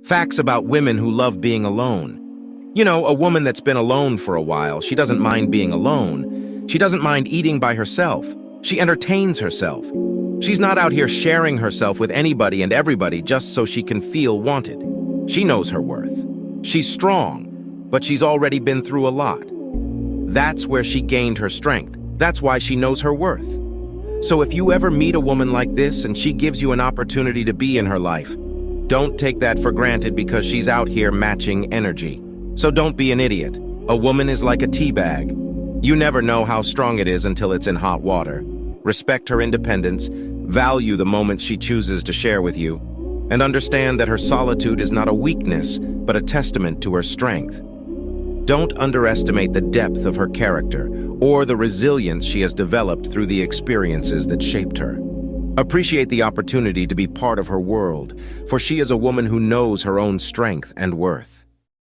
Facts about women who love being alone. You know, a woman that's been alone for a while, she doesn't mind being alone. She doesn't mind eating by herself. She entertains herself. She's not out here sharing herself with anybody and everybody just so she can feel wanted. She knows her worth. She's strong, but she's already been through a lot. That's where she gained her strength. That's why she knows her worth. So if you ever meet a woman like this and she gives you an opportunity to be in her life, don't take that for granted because she's out here matching energy. So don't be an idiot. A woman is like a tea bag. You never know how strong it is until it's in hot water. Respect her independence, value the moments she chooses to share with you, and understand that her solitude is not a weakness, but a testament to her strength. Don't underestimate the depth of her character or the resilience she has developed through the experiences that shaped her. Appreciate the opportunity to be part of her world, for she is a woman who knows her own strength and worth.